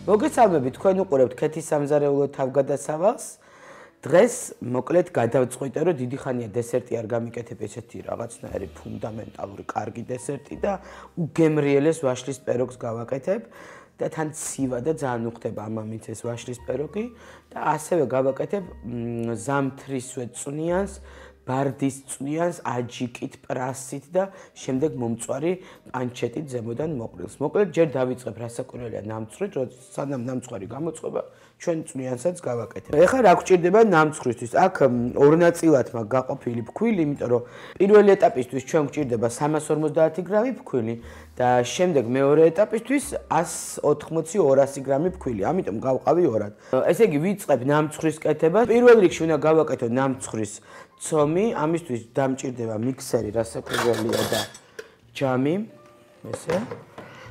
მოგესალმებით, თქვენ უყურებთ ქეთის სამზარეულო თავგადასავალს. დღეს მოკლედ გადავწყვიტე, რომ დიდი ხანია დესერტი არ გამიკეთებ ესეთი რაღაცნაირი ფუნდამენტალური კარგი დესერტი და უგემრიელეს ვაშლის პეროგს გავაკეთებ და თან ცივა და ძალიან უხდება ამამით ეს ვაშლის პეროგი და ასევე გავაკეთებ ზამთრისვე წვნიანს ბარდის წვნიანს აჯიკით პრასით და შემდეგ მომწვარი პანჩეტით ზემოდან მოყრილს. მოკლედ ჯერ დავიწყებ რასაკვირველია ნამცხრით, როცა სანამ ნამცხვარი გამოწყობა ჩვენ წვნიანსაც გავაკეთებ. ეხლა რა გვჭირდება ნამცხრისთვის? აქ ორ ნაწილად მაქვს გაყოფილი ფქვილი, იმიტომ რომ პირველი ეტაპისთვის ჩვენ გვჭირდება 350 გრამი ფქვილი და შემდეგ მეორე ეტაპისთვის 180-200 გრამი ფქვილი. ამიტომ გავყავი ორად. ესე იგი ვიწყებ ნამცხვრის კეთებას. პირველ რიგში უნდა გავაკეთო ნამცხვრის ცომი, ამისთვის დამჭირდება მიქსერი, რასაკვირველია და ჯამი, ესე.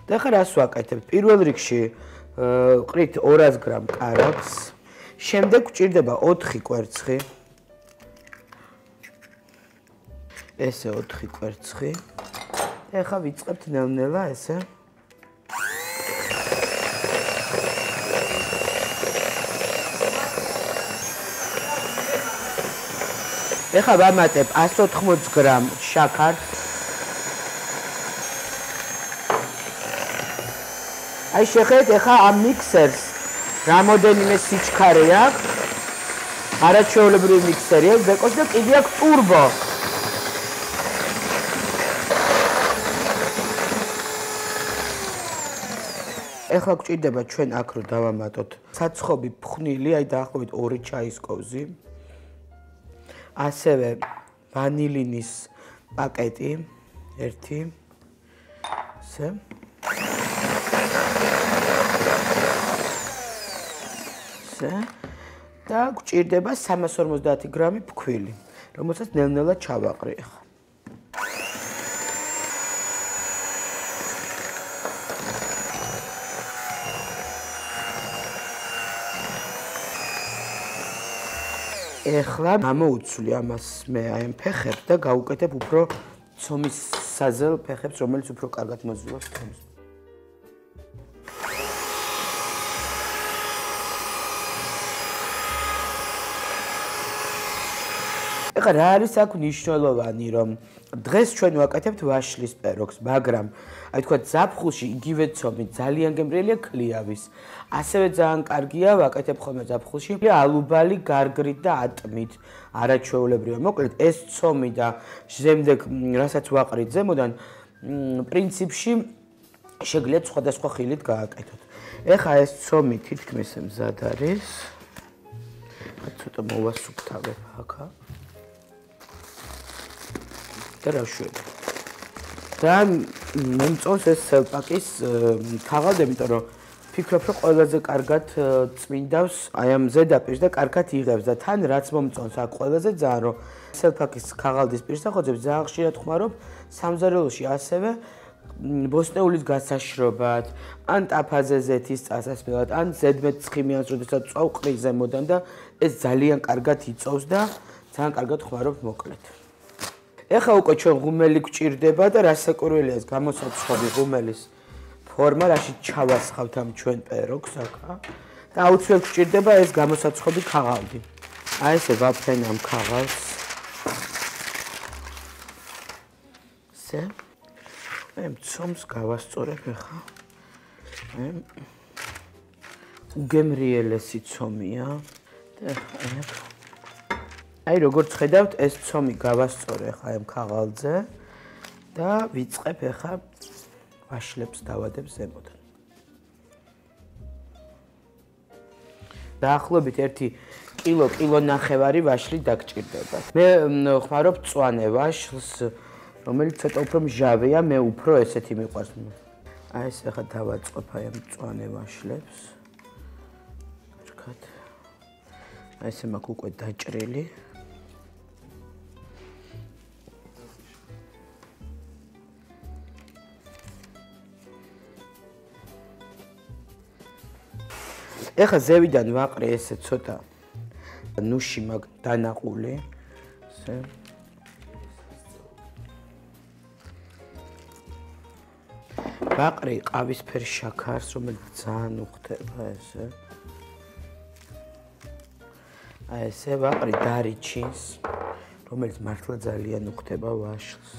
და ახლა რას ვაკეთებ? პირველ რიგში ყრით 200 გრამ კარაქს, შემდეგ გვჭირდება 4 კვერცხი. ესე 4 კვერცხი. და ახლა ვიწყებთ ნელ-ნელა ესე. ეხლა ვამატებ 180 გრამ შაქარს. აი შეხედეთ ეხლა ამ მიქსერს რამოდენიმე სიჩქარე აქვს. არაჩვეულებრივი მიქსერია, ზეკოს და კიდე აქვს ტურბო. ეხლა გვჭირდება ჩვენ აქ რომ დავამატოთ საცხობი ფხვნილი, აი დაახლოებით 2 ჩაის კოვზი. ასევე ვანილინის პაკეტი 1 ესე და გვჭირდება 350 გრამი ფქვილი, რომელსაც ნელ-ნელა ჩავაყრი ახლა. ეხლა გამოუცვლი ამას მე აი ამ ფეხებს და გავუკეთებ უფრო ცომის საზელ ფეხებს, რომელიც უფრო კარგად მოძველობს თემს. ეხლა რა არის აქ მნიშვნელოვანი, რომ დღეს ჩვენ ვაკეთებთ ვაშლის პეროგს, მაგრამ აი თქვა ზაფხულში იგივე ცომი ძალიან გემრიელია ქლიავის. ასევე ძალიან კარგია ვაკეთებ ხოლმე ზაფხულში ალუბალი გარგრით და ატმით, არაჩვეულებრივია. მოკლედ ეს ცომი და შემდეგ რასაც ვაყრით ზემოდან, პრინციპში შეგიძლიათ სხვადასხვა ხილით გააკეთოთ. ეხლა ეს ცომი თითქმის მზად არის. ცოტა მოვასუფთავებ აქა. და რა შვები. და მომწონს ეს სელპაკის თაღალდი, იმიტომ რომ ფიქრობ, რომ ყველაზე კარგად წმინდავს აი ამ ზედაპირს და კარგად იღებს და თან რაც მომწონს აქ ყველაზე ძალიან, რომ სელპაკის ქაღალდის პირსახოძებს ძალიან ხშირად ხმარობ სამზარეულოში, ასევე ბოსტნეულის გასაშრობად, ან ტაფაზე ზეთის წასასვლელად, ან ზედმეტ ცხიმიანს, როდესაც წავყრი ზემოდან და ეს ძალიან კარგად იწოვს და ძალიან კარგად ხმარობ მოკლედ. ეხლა უკვე ჩვენ ღუმელი გვჭირდება და რასაკვირველია ეს გამოსაცხობი ღუმელის ფორმა, რაშიც ჩავასხავთ ამ ჩვენ პეროგს აქა და აუცილებლად გვჭირდება ეს გამოსაცხობი ქაღალდი. აი ესე ვაფრენ ამ ქაღალდს. ესე. მე ცომს გავასწორებ ეხლა. უგემრიელესი ცომია და ეხლა აი როგორც ხედავთ, ეს ცომი გავასწორე ახლა ამ ქაღალდზე და ვიწყებ ახლა ვაშლებს დავადებ ზემოდან. დაახლოებით 1 კილო-კილონახევარი ვაშლი დაგჭირდება. მე ხმარობ მწვანე ვაშლს, რომელიც ცოტა უფრო მჟავეა, მე უფრო ესეთი მიყვარს. აი ეს ახლა დავაწყობ აი ამ მწვანე ვაშლებს. აი ესე მაქვს უკვე დაჭრილი. ეხლა ზევიდან ვაყრე ესე ცოტა ნუში მაქვს დანაყული. ესე ვაყრი ყავისფერ შაქარს, რომელიც ძალიან უხდება ესე. ესე ვაყრი დარიჩინს, რომელიც მართლა ძალიან უხდება ვაშლს.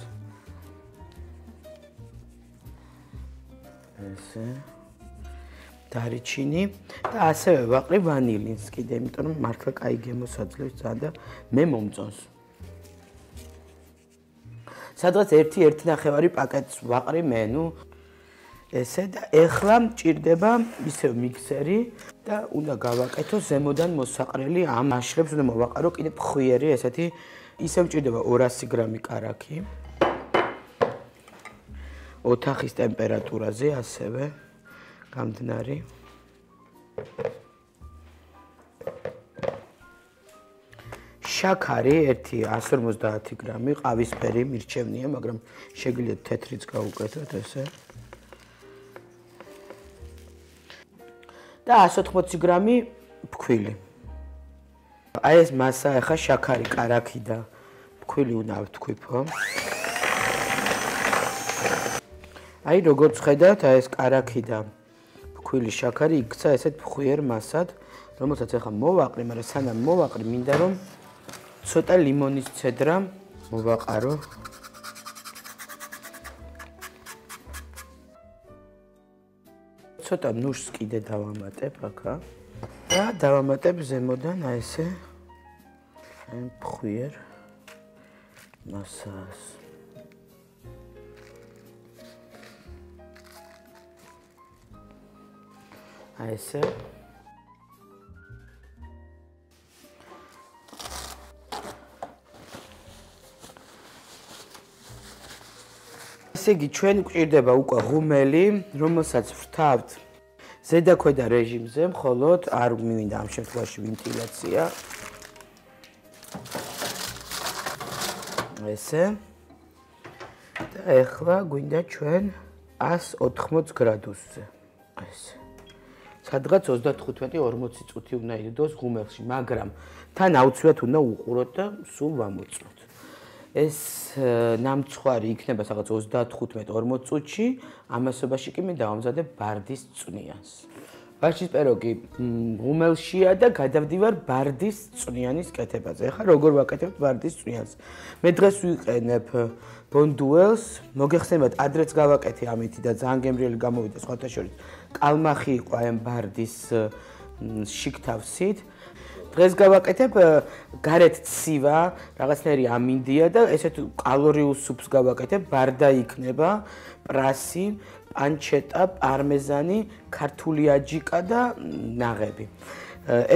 ესე დარიჩინი და ასევე ვაყრი ვანილინს კიდე, იმიტომ რომ მართლა კაი გემოსაძლევს ძალიან და მე მომწონს. სადღაც 1.5 პაკეტს ვაყრი მე, ესე და ეხლა მჭირდება ისევ მიქსერი და უნდა გავაკეთო ზემოდან მოსაყრელი ამ აშრებს უნდა მოვაყარო კიდე ფხვიერი ესეთი ისევ მჭირდება 200 გრამი კარაქი ოთახის ტემპერატურაზე ასევე გამდნარი შაქარი 150 გრამი ყავისფერი მირჩევნია მაგრამ შეგიძლიათ თეთრიც გავუკეთოთ ესე და 180 გრამი ფქვილი. აი ეს მასა ახლა შაქარი, კარაქი და ფქვილი უნდა ვთქვიფო. აი როგორც ხედავთ, აი ეს კარაქი და ფქვილი შაქარი იქცა ესეთ ფხვიერ მასად, რომელსაც ახლა მოვაყრი, მაგრამ სანამ მოვაყრი, მინდა რომ ცოტა ლიმონის ცედრა მოვაყარო. ცოტა ნუშს კიდე დავამატებ აქა და დავამატებ ზემოდან აი ესე ფხვიერ მასას აი ესე ესე იგი ჩვენ გვჭირდება უკვე ღუმელი, რომელსაც ვრთავთ ზედაქვედა რეჟიმზე, მხოლოდ არ მინდა ამ შემთხვევაში ვენტილაცია. ესე. და ეხლა გვინდა ჩვენ 180 გრადუსზე. ესე. სადღაც 35-40 წუთი უნდა იდოს ღუმელში, მაგრამ თან აუცილებლად უნდა უყუროთ და სულ ვამოწმოთ. ეს ნამცხვარი იქნება სადღაც 35-40 წუთში, ამასობაში კი მე დავამზადებ ბარდის წვნიანს. ვარშის პიროგი ღუმელშია და გადავდივარ ბარდის წვნიანის კეთებაზე. ახლა როგორ ვაკეთებ ბარდის წვნიანს? მე დღეს ვიყენებ ბონდუელს, მოგეხსენებათ, ადრეც გავაკეთე ამითი და ძალიან გემრიელი გამოვიდა სხვათა შორის. კალმახი იყო აი ამ ბარდის შიგთავსით. დღეს გავაკეთებ გარეთ ცივა, რაღაცნაირი ამინდია და ესეთ კალორიულ სუპს გავაკეთებ, ბარდა იქნება, პრასი, პანჩეტა, პარმეზანი, ქართული აჯიკა და ნაღები.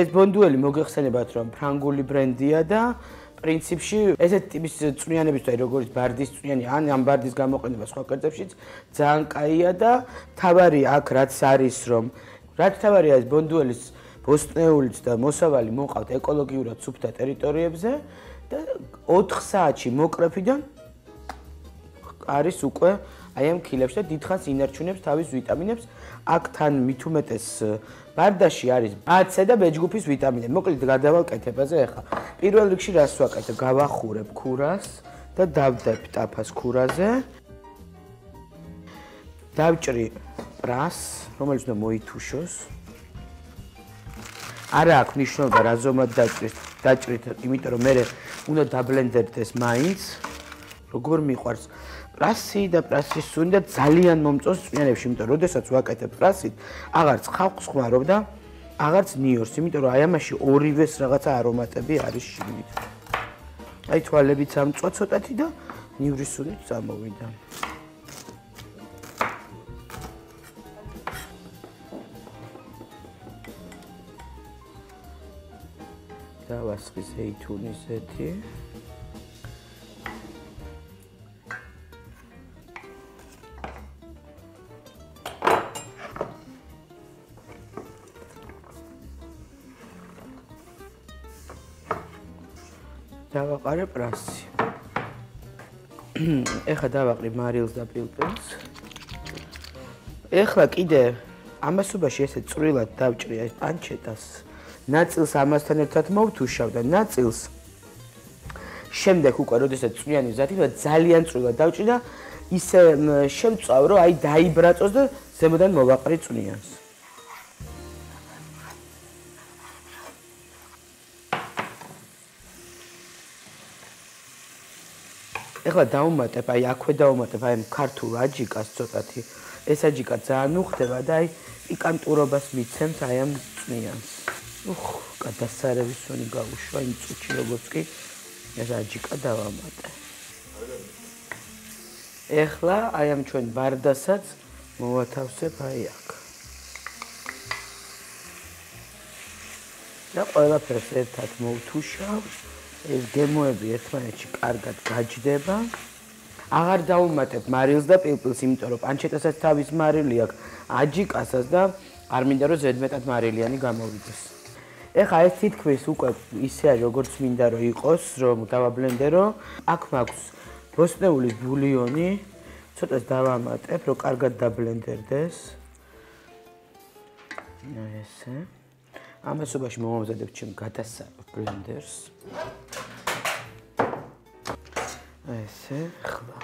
ეს ბონდუელი მოგეხსენებათ, რომ ფრანგული ბრენდია და პრინციპში ესეთ ტიპის წვნიანებისთვის, როგორც ბარდის წვნიანი, ან ამ ბარდის გამოყენება სხვა კერძებშიც ძალიან კაია და თავარი აქ რაც არის, რომ რაც თავარია ეს ბონდუელის ბოსტნეულიც და მოსავალი მოყავთ ეკოლოგიურად სუფთა ტერიტორიებზე და 4 საათში მოკრეფიდან არის უკვე აი ამ ქილებში და დიდხანს ინარჩუნებს თავის ვიტამინებს. აქ თან მით უმეტეს ბარდაში არის AC და B ჯგუფის ვიტამინები. მოკლედ გადავალ კეთებაზე ახლა. პირველ რიგში რას ვაკეთებ? გავახურებ ქურას და დავდებ ტაფას ქურაზე. დავჭრი პრასს, რომელიც უნდა მოითუშოს. არა აქვს მნიშვნელობა რა ზომად დაჭრით, იმიტომ რომ მე უნდა დაბლენდერდეს მაინც. როგორ მიყვარს პრასი და პრასის სუნი და ძალიან მომწონს წვნიანებში, იმიტომ რომ როდესაც ვაკეთებ პრასით, აღარც ხალხს ხმარობ და აღარც ნიორს, იმიტომ რომ აი ამაში ორივეს რაღაცა არომატები არის შიგნით. აი თვალებიც ამწვა ცოტათი და ნივრის სუნიც წამოვიდა. დავასხი ზეითუნის ზეთი. დავაყარე პრასი. ეხლა დავაყრი მარილს და პილპილს. ეხლა კიდე ამასობაში ესე წვრილად დავჭრი ეს პანჩეტას. ნაწილს ამასთან ერთად მოვთუშავ და ნაწილს შემდეგ უკვე როდესაც წვნიანი მზადდება ძალიან წვრილად დავჭრი და ისე შევწავ, რომ აი დაიბრაწოს და ზემოდან მოვაყრი წვნიანს. ეხლა დავუმატებ, აი აქვე დავუმატებ აი ქართულ აჯიკას ცოტათი. ეს აჯიკა ძალიან უხდება და აი პიკანტურობას მიცემს აი ამ წვნიანს. გადასარევისონი გავუშვა იმ წუთში როგორც კი ეს აჯიკა დავამატე. ეხლა აი ამ ჩვენ ბარდასაც მოვათავსებ აი აქ. და ყველაფერს ერთად მოვთუშავ. ეს გემოები ერთმანეთში კარგად გაჯდება. აღარ დავუმატებ მარილს და პილპილს, იმიტომ რომ პანჩეტასაც თავის მარილი აქვს, აჯიკასაც და არ მინდა რომ ზედმეტად მარილიანი გამოვიდეს. ეხლა ეს თითქმის უკვე ისე არის, როგორც მინდა რომ იყოს, რომ დავაბლენდერო. აქ მაქვს ბოსტნეული ბულიონი, ცოტას დავამატებ, რომ კარგად დაბლენდერდეს. ესე. ამასობაში მომამზადებ ჩემ გადასარევ ბლენდერს. ესე, ხლა.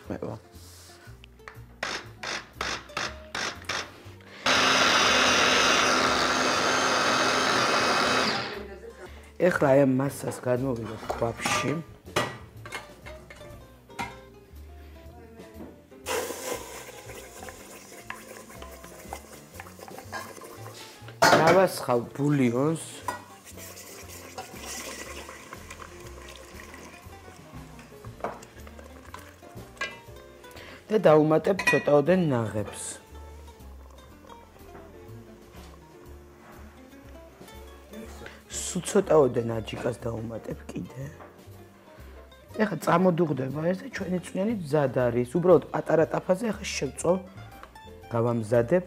მევა. ეხლა აი ამ მასას გადმოვიდეთ ქვაფში. დავასხავ ბულიონს. და დავუმატებ ცოტაოდენ ნაღებს. ცოტაოდენ აჯიკას დავუმატებ კიდე. ეხლა წამოდუღდება ეს და ჩვენი წვნიანი მზად არის. უბრალოდ პატარა ტაფაზე ეხლა შევწოვ, გავამზადებ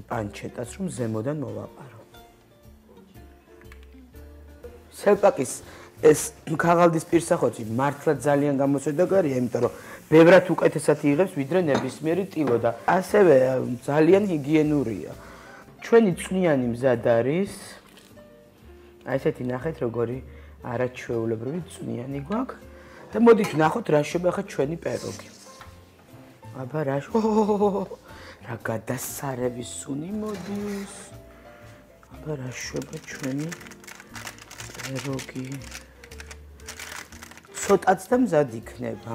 პანჩეტას, რომ ზემოდან მოვაყარო. სელპაკის ეს ქაღალდის პირსახოთი მართლა ძალიან გამოსვედაგარია, იმიტომ რომ ბევრად უკეთესად იღებს ვიდრე ნებისმიერი ტილო და ასევე ძალიან ჰიგიენურია. ჩვენი წვნიანი მზად არის. აი ესეთი ნახეთ როგორი არაჩვეულებრივი წვნიანი გვაქვს და მოდით ვნახოთ რა შევა ხა ჩვენი პეროგი. აბა რა რა გადასარევი სუნი მოდის. აბა რა შევა ჩვენი პეროგი. ცოტაც და მზად იქნება.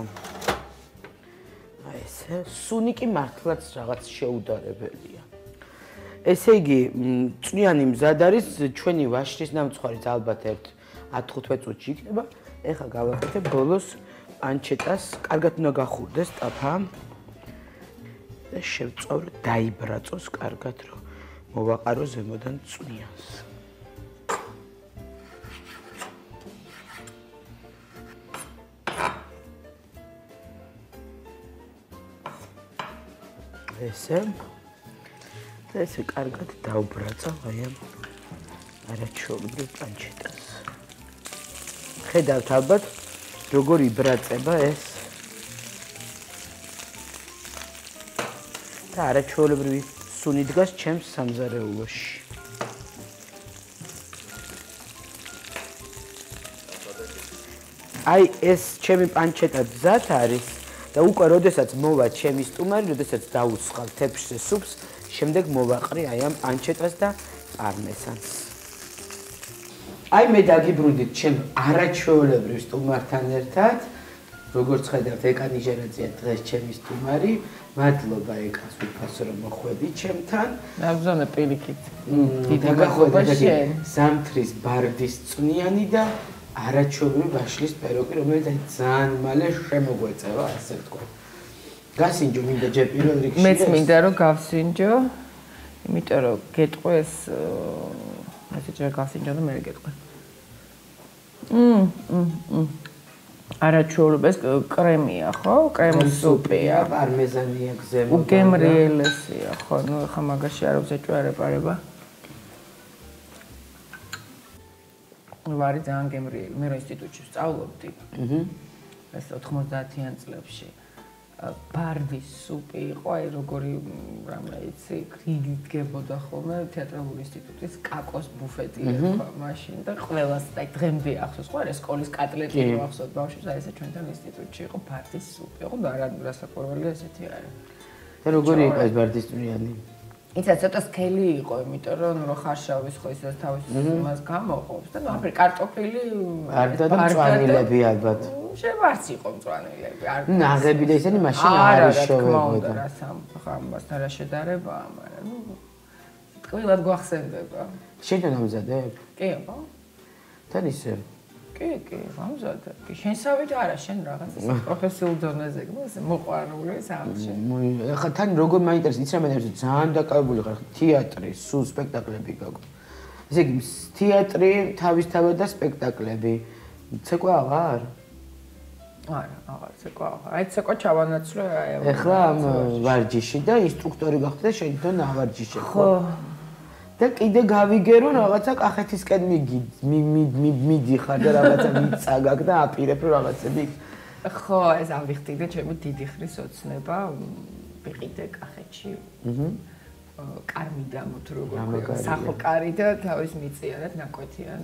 აი ესე სუნი კი მართლაც რაღაც შეუდარებელია. ესე იგი, წვნიანი მზად არის, ჩვენი ვაშლის ნამცხვარიც ალბათ 10-15 წუთში იქნება. ეხლა გავაკეთებ ბოლოს პანჩეტას, კარგად უნდა გახურდეს ტაფა. და შევწოვ, რომ დაიბრაწოს კარგად, რომ მოვაყარო ზემოდან წვნიანს. ესე და ესე კარგად დავბრაწავ აი ამ არაჩვეულებრივ პანჩეტას. ხედავთ ალბათ როგორ იბრაწება ეს და არაჩვეულებრივი სუნი დგას ჩემს სამზარეულოში. აი ეს ჩემი პანჩეტა მზად არის და უკვე როდესაც მოვა ჩემი სტუმარი, როდესაც დაუსხავ თეფშზე სუპს, შემდეგ მოვაყრი აი ამ პანჩეტას და პარმესანს. აი მე დაგიბრუნდით ჩემ არაჩვეულებრივ სტუმართან ერთად. როგორც ხედავთ, ეკა ნიჟერაძეა დღეს ჩემი სტუმარი. მადლობა ეკას უფასო რომ მოხვედი ჩემთან. ნაბზონე პირიქით. დიდი მადლობა შენ. ზამთრის ბარდის წვნიანი და არაჩვეულებრივი ვაშლის პეროგი, რომელიც ძალიან მალე შემოგვეწევა, ასე ვთქვა. გასინჯო მინდა ჯერ პირველ რიგში. მეც მინდა რომ გავსინჯო, იმიტომ რომ გეტყვეს ასე ჯერ გავსინჯო და მე გეტყვე. არაჩვეულებრივი კრემია, ხო? კრემის სუპია, პარმეზანია გზემო. უგემრიელესია, ხო? ნუ ხა მაგაში არ ვზეჭვარება. ვარი ძალიან გემრიელი. მე რო ინსტიტუტში ვსწავლობდი. ეს 90-იან წლებში. ბარდის სუპი იყო, აი როგორი რამე იცი, რიგით დგებოდა ხოლმე თეატრალური ინსტიტუტის კაკოს ბუფეტი ერქვა მაშინ და ყველას აი დღემდე ახსოვს, ხო არა სკოლის კატლეტი ახსოვს ბავშვებს, აი ესა ჩვენთან ინსტიტუტში იყო ბარდის სუპი, ხო და რა საკურველი ესეთი არის. და როგორი იყო ეს ბარდის წვრიანი? იცი ცოტა სქელი იყო, იმიტომ რომ რო ხარშავის ხო ისე თავის იმას გამოყოფს და ნუ კარტოფილი არდა და მწვანილები ალბათ. შევარც იყო მწვანილები. ნაღები და ისინი მაშინ არ შევებოდა. რა ამასთან რა შედარებაა, მაგრამ ნუ ტკბილად გვახსენდება. შენ ამზადებ? კი, აბა. თან ისე. კი, ამზადებ. კი, შენსავით არა, შენ რაღაც პროფესიულ დონეზე გმოს მოყვარული სამში. ეხლა თან როგორ მაინტერესებს, იცი რა მეც ძალიან დაკავებული ხარ თეატრი, სულ სპექტაკლები გაქვს. ესე იგი, თეატრი თავისთავად და სპექტაკლები. ცეკვა აღარ? არა, აღარ ცეკვა აღარ. აი ცეკვა ჩავანაცვლე აი ეხლა ვარჯიში და ინსტრუქტორი გახდა და შენ თვითონ ავარჯიშე. ხო. და კიდე გავიგე რომ რაღაცა კახეთისკენ მიდიხარ და რაღაცა მიწაგაკ და აპირებ რომ რაღაცები ხო ეს ავიხტიდე ჩემი დიდი ხნის ოცნება ვიყიდე კახეთში კარმიდამო თუ როგორ სახოკარი და თავის მიწიანად ნაკვეთიან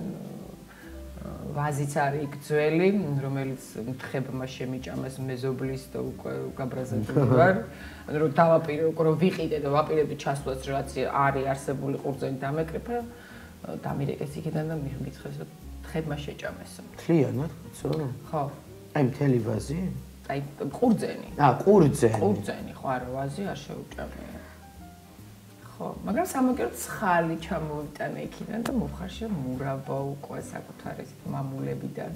ვაზიც არის იქ ძველი რომელიც მთხებმა შემიჭამეს მეზობლის და უკვე გაბრაზებული ვარ რომ დავაპირე უკვე რომ ვიყიდე და ვაპირებდი ჩასვლას რაც არის არსებული ყურძენი დამეკრიფა დამირეკეს იქიდან და მიხეს რომ მთხებმა შეჭამესო თლიანად ხო აი მთელი ვაზი აი ყურძენი ყურძენი ხო არა ვაზი არ შეუჭამე ხო მაგრამ სამაგერო ცხალი ჩამოვიტანე იქიდან და მოხარშე მურავა უკვე საკუთარი მამულებიდან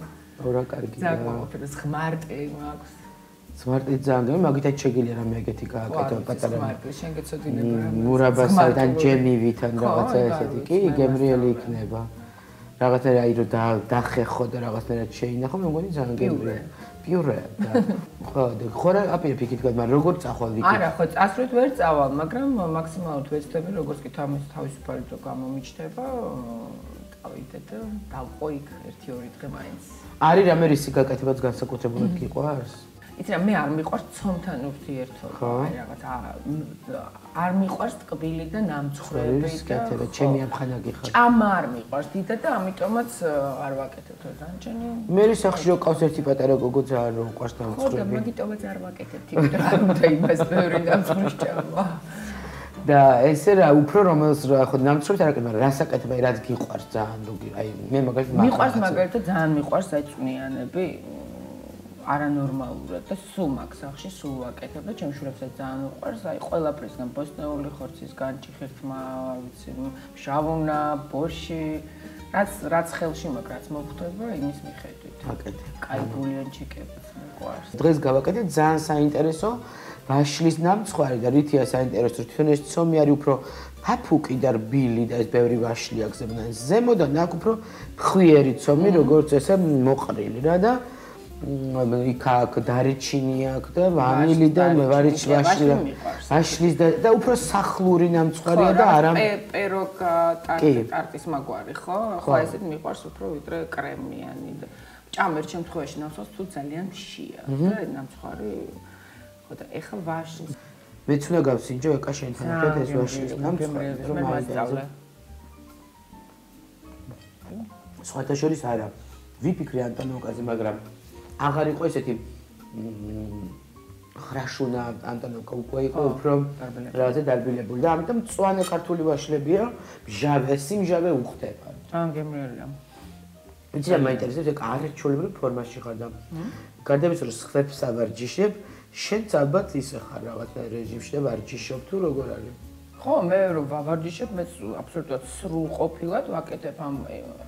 რა კარგია საკუთარი ხმარტი მაქვს სმარტი ძალიან მაგითაც შეგიძლია რამე ეგეთი გააკეთო პატარა სმარტი შენ გეცოდინება რა მურაბასთან ჯემივითან რაღაცა ესეთი კი გემრიელი იქნება რაღაცა აი რომ დახეხო და რაღაცნაირად შეინახო მე მგონი ძალიან გემრიელი პიურე ხო და ხორა აპირებ იქით მაგრამ როგორ წახვალ იქით არა ხო წასვლით ვერ წავალ მაგრამ მაქსიმალურად ვეცდები როგორც კი თავისუფალი დრო გამომიჩნდება წავიდე და დავყო იქ 1-2 დღე მაინც არის რამე რისი გაკეთებაც განსაკუთრებულად გიყვარს იცი რა მე არ მიყვარს ცომთან ურთიერთობა აი რაღაც არ მიყვარს ტკბილი და ნამცხრები და ჩემი ამხანა გიხარ ჭამა არ მიყვარს დიდად და ამიტომაც არ ვაკეთებ დანჯენი მე სახში რო ყავს ერთი პატარა გოგო ძალიან რო უყვარს ნამცხრები ხო და მაგიტომაც არ ვაკეთებ იმიტომ რომ არ უნდა იმას ბევრი ნამცხვრის ჭამა და ესე რა უფრო რომელს რა ხო ნამცხრებს არ აკეთებ მაგრამ რას აკეთებ აი რაც გიყვარს ძალიან როგი აი მე მაგალითად მიყვარს მაგალითად ძალიან მიყვარს აი წვნიანები არანორმალურად და სულ მაგ სახში სულ ვაკეთებ და ჩემს შვილებსაც ძალიან უყვარს აი ყველაფრისგან ბოსტნეული ხორცისგან ჭიხირთმა ვიცი შავუნა ბორში რაც ხელში მაგ რაც მოხდება იმის მიხედვით აკეთებ კაი ბულიანჩიკებს მიყვარს დღეს გავაკეთეთ ძალიან საინტერესო ვაშლის ნამცხვარი და რითია საინტერესო თვითონ ეს ცომი არის უფრო ფაფუკი და რბილი და ეს ბევრი ვაშლი აგზებდნენ ზემოდან აქ უფრო ხვიერი ცომი როგორც ესე მოყრილი რა და იქ აქ დარეჩინი აქ და ვანილი და ვაშლის და უფრო სახლური ნამცხვარია და არა პეროკა ტარტის მაგვარი ხო ხო ესეთ მიყვარს უფრო ვიდრე კრემიანი და ჭამერ შემთხვევაში ნამცხვარს თუ ძალიან მშია და ნამცხვარი ხო და ეხლა ვაშლის მეც უნდა გავსინჯო ეკა შენთან ერთად ეს ვაშლის ნამცხვარი რომ მაისწავლე სხვათა შორის არა ვიფიქრე ანტონოვკაზე მაგრამ აღარ იყო ესეთი ხრაშუნა ანტონოვკა უკვე იყო უფრო რაღაცა დარბილებული და ამიტომ მწვანე ქართული ვაშლებია მჟავე სიმჟავე უხდება ძალიან გემრიელია ვიცი რა მაინტერესებს ეგ არაჩვეულებრივ ფორმაში ხარ და გარდავის რომ ხლებს ავარჯიშებ შენც ალბათ ისე ხარ რაღაცა რეჟიმში და ვარჯიშობ თუ როგორ არის ხო მე რომ ვავარჯიშებ მე აბსოლუტურად სრულყოფილად ვაკეთებ ამ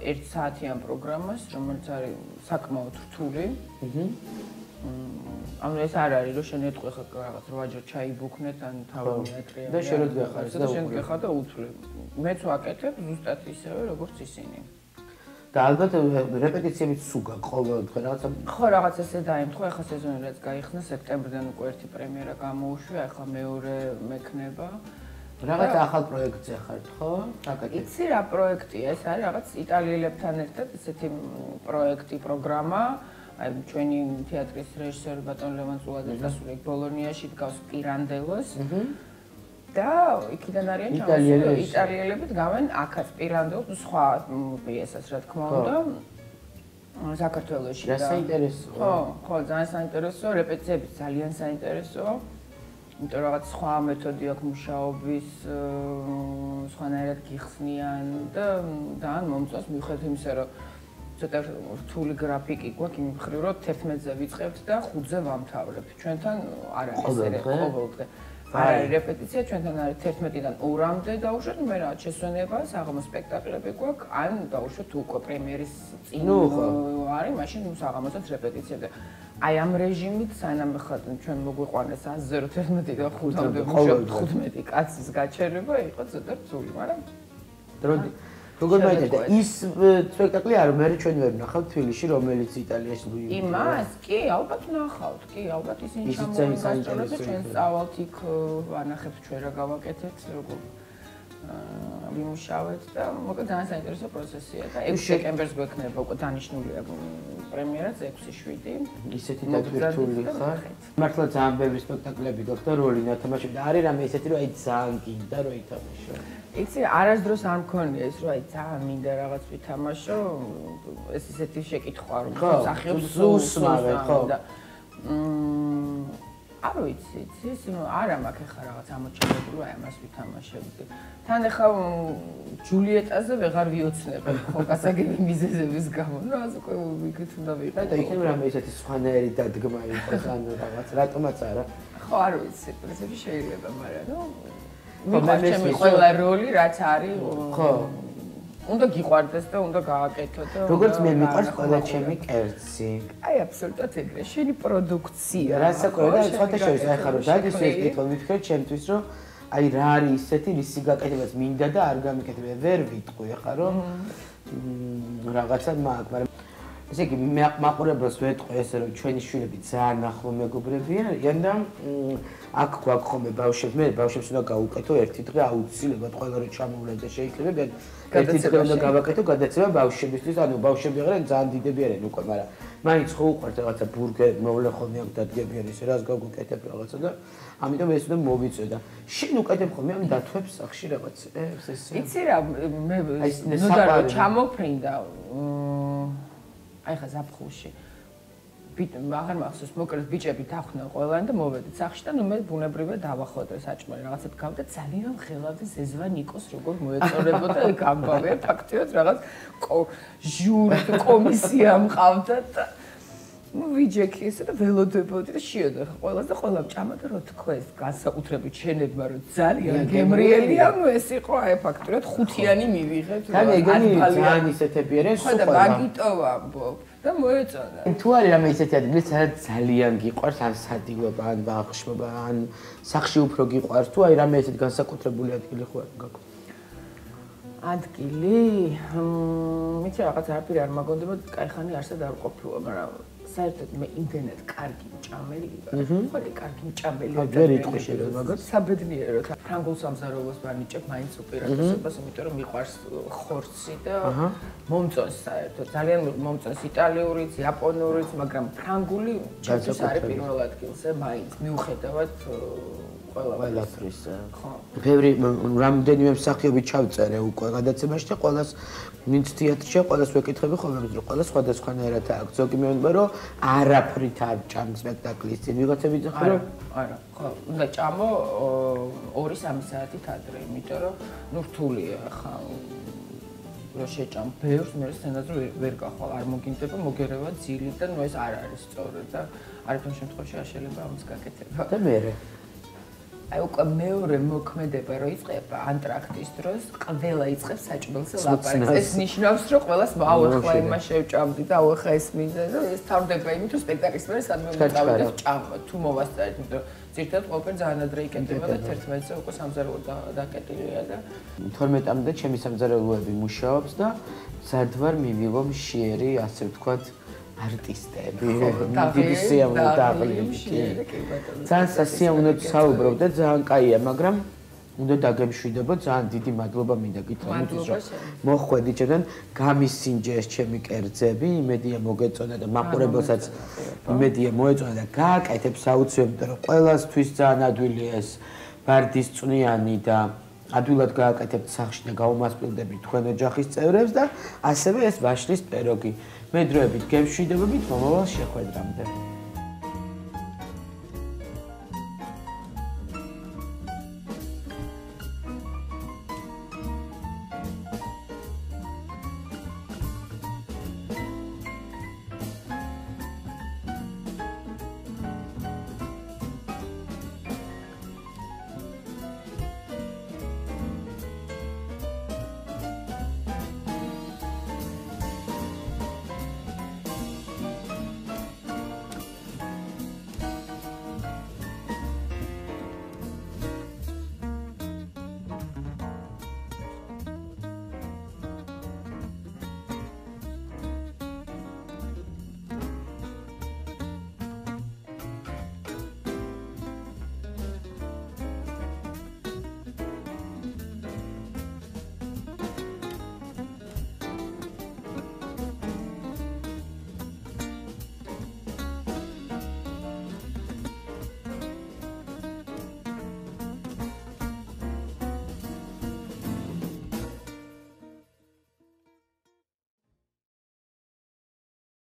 1 საათიან პროგრამას რომელიც არის საკმაოდ რთული ანუ ეს არ არის რომ შენ ეთქვი ხა რაღაც 8 ჯერ ჩაიბუქნეთ ან თავი მიატრია და შენ გეხარ და შენ გეხარ და უთვლი მეც ვაკეთებ ზუსტად ისევე როგორც ისინი და ალბათ რეპეტიციებიც სულ გაყოლოდ ხო რაღაცა ხო რაღაც ესე დაემთხვა ახლა სეზონი რაც გაიხსნა სექტემბრიდან უკვე ერთი პრემიერა გამოუშვა ახლა მეორე მექნება რაღაც ახალ პროექტზე ხართ, ხო? იცი რა პროექტია? ეს არის რაღაც იტალიელებთან ერთად ესეთი პროექტი, პროგრამა, აი ჩვენი თეატრის რეჟისორი ბატონ ლევან წულაძე დასული ბოლონიაში დგავს პირანდელოს და იქიდან არიან ჩამოსული იტალიელები დგავენ აქაც პირანდელოს სხვა პიესას რა თქმა უნდა საქართველოში და საინტერესოა ხო ძალიან საინტერესოა რეპეტიციები ძალიან საინტერესოა იმიტომ რომ რაღაც სხვა მეთოდი აქვს მუშაობის სხვანაირად გიხსნიან და ძალიან მომწონს მიუხედავად იმისა რომ ცოტა რთული გრაფიკი გვაქვს იმ მხრივ რომ 11-ზე ვიწყებთ და 5-ზე ვამთავრებთ ჩვენთან არ არის ეს ყოველდღე არ არის რეპეტიცია ჩვენთან არის 11-დან 2-მდე დაუშვათ მე რა შესვენება საღამო სპექტაკლები გვაქვს ან დაუშვათ უკვე პრემიერის წინ არის მაშინ საღამოსაც რეპეტიციები აი ამ რეჟიმით სანამ ხატენ ჩვენ მოგვიყვანეს 100-11 და 5-მდე მუშაობთ 15 კაცის გაჩერება იყო ცოტა რთული მაგრამ დროდი როგორ მოიწერდა ის სპექტაკლი არ მე ჩვენ ვერ ვნახავთ თბილისში რომელიც იტალიაში იმას კი ალბათ ვნახავთ კი ალბათ ისინი ჩამოვიდნენ და ჩვენ სწავალთ იქ ვანახებთ ჩვენ რა გავაკეთეთ როგორ ვიმუშავეთ და მოკლედ ძალიან საინტერესო პროცესია და 6 დეკემბერს გვექნება უკვე დანიშნულია პრემიერაც 6-7 ისეთი დათვირთული ხარ მართლა ძალიან ბევრი სპექტაკლები გვაქვს და როლი ნათამაშები და არის რამე ისეთი რომ აი ძალიან გინდა რომ ითამაშო იცი არასდროს არ მქონია ეს რომ აი ძალიან მინდა რაღაც ვითამაშო ეს ისეთი შეკითხვა რომ სახიობს უსმავე ხო და არ ვიცი ის არა მაქვს ახლა რაღაც ამოჩენებული აი ამას ვითამაშებდი თან ახლა ჯულიეტაზე ვეღარ ვიოცნებ ხო გასაგები მიზეზების გამო რა ასე უკვე ვიქით უნდა ვიყავ და იქნებ რამე ისეთი სხვანაირი დადგმა იყოს ანუ რაღაც რატომაც არა ხო არ ვიცი პრინციპი შეიძლება მაგრამ ნუ ჩემი ყველა როლი რაც არის ხო უნდა გიყვარდეს და უნდა გააკეთო და როგორც მე მიყვარს ყველა ჩემი კერძი აი აბსოლუტურად ეგრე შენი პროდუქცია რასაკვირველია და სხვათა შორის აი ხარო დაგის ეს კითხვა მითხრეთ ჩემთვის რომ აი რა არის ისეთი რისი გაკეთებაც მინდა და არ გამიკეთებ ვერ ვიტყვი ხა რომ რაღაცა მაქვს მაგრამ ესე იგი მე მაყურებელს ვეტყვი ესე რომ ჩვენი შვილები ძალიან ახლო მეგობრები არიან და აქ გვაქვს ხოლმე ბავშვებს მე ბავშვებს უნდა გავუკეთო ერთი დღე აუცილებლად ყველა რო ჩამოვლენ და შეიძლება ერთი დღე უნდა გავაკეთო გადაცემა ბავშვებისთვის ანუ ბავშვები არიან ძალიან დიდები არიან უკვე მაგრამ მაინც ხო უყვართ რაღაცა ბურგერი მოვლენ ხოლმე აქ დადგებიან ისე რას გავუკეთებ რაღაცა და ამიტომ ეს უნდა მოვიწვე და შენ უკეთებ ხოლმე ამ დათვებს სახში რაღაცებს ესე იცი რა მე ნუ ჩამოფრინდა აი ხა ზაფხულში აღარ მახსოვს მოკლედ ბიჭები დახვდნენ ყველანი და მოვედით სახში და ნუ მე ბუნებრივად დავახოდე საჭმელი რაღაცა გავდა ძალიან ხელავდი ზეზვა ნიკოს როგორ მოეწონებოდა ეგ ამბავე ფაქტიურად რაღაც ჟური კომისია მყავდა და ნუ ვიჯექი ესე და ველოდებოდი და შიოდა ყველას და ყველამ ჭამა და რო თქვეს განსაკუთრებით შენებმა რომ ძალიან გემრიელია ნუ ეს იყო აი ფაქტიურად ხუთიანი მივიღეთ და ეგენი ძალიან ისეთები არიან სხვა და მაგიტოვა ამბობ და მოეწონა თუ არის რამე ისეთი ადგილი სადაც ძალიან გიყვარს ან სადილობა ან ბავშვობა ან სახში უფრო გიყვარს თუ აი რამე ესეთი განსაკუთრებული ადგილი ხო არ გაქვს ადგილი მიცი რაღაც არაფერი არ მაგონდება кайხანი არსად არ ყოფილა მაგრამ საერთოდ მე იმდენად კარგი მჭამელი ვიყავ კარგი მჭამელი ვერ იტყვი შეიძლება მაგას საბედნიეროდ ფრანგულ სამზარეულოს ვანიჭებ მაინც უპირატესობას იმიტომ რომ მიყვარს ხორცი და მომწონს საერთოდ ძალიან მომწონს იტალიურიც იაპონურიც მაგრამ ფრანგული ჩემთვის არის პირველ ადგილზე მაინც მიუხედავად ყველაფრის ხო ბევრი რამდენიმე მსახიობი ჩავწერე უკვე გადაცემაში და ყველას ვინც თეატრში ყველას ვეკითხები ხოლმე რომ ყველა სხვადასხვანაირად აქვს ზოგი მეუბნება რომ არაფრით არ ჭამს სპექტაკლის წინ ვიღაცები ძახა რომ არა ხო უნდა ჭამო 2-3 საათით ადრე იმიტომ რომ ნუ რთულია ხა რომ შეჭამ ბევრს მე სცენაზე ვერ გახვალ არ მოგინდება მოგერევა ძილი და ნუ ეს არ არის სწორი და არითონ შემთხვევაში არ შეიძლება ამის გაკეთება და მე აი უკვე მეორე მოქმედება რო იწყება ანტრაქტის დროს ყველა იწყებს საჭმელზე ლაპარაკს ეს ნიშნავს რომ ყველას აუახლა იმას შევჭამდი და აუახლა ეს მინდა და ეს თავდება იმით რომ სპექტაკლის მერე სადმე მოვწავდეთ ჭამა თუ მოვასწარეთ იმიტომ რომ ზირთად ყველაფერი ძალიან ადრე იკეთება და 11-ზე უკვე სამზარეულო დაკეტილია და 12-მდე ჩემი სამზარეულოები მუშაობს და სადვარ მივიღო მშიერი ასე ვთქვათ არტისტები დიდი სიამოვნებით ძალიან სასიამოვნოდ საუბრობ და ძალიან კაია მაგრამ უნდა დაგემშვიდობო, ძალიან დიდი მადლობა მინდა გითხრათ, რომ მოხვედით ჩემთან, გამისინჯეს ჩემი კერძები, იმედია მოგეწონა და მაყურებელსაც იმედია მოეწონა და გააკეთებ საუცებ, რომ ყველასთვის ძალიან ადვილი ეს ბარდისწვნიანი და ადვილად გააკეთებთ სახში და გაუმასპილდებით თქვენ ოჯახის წევრებს და ასევე ეს ვაშლის პეროგი. მე დროებით გემშვიდობებით მომავალ შეხვედრამდე.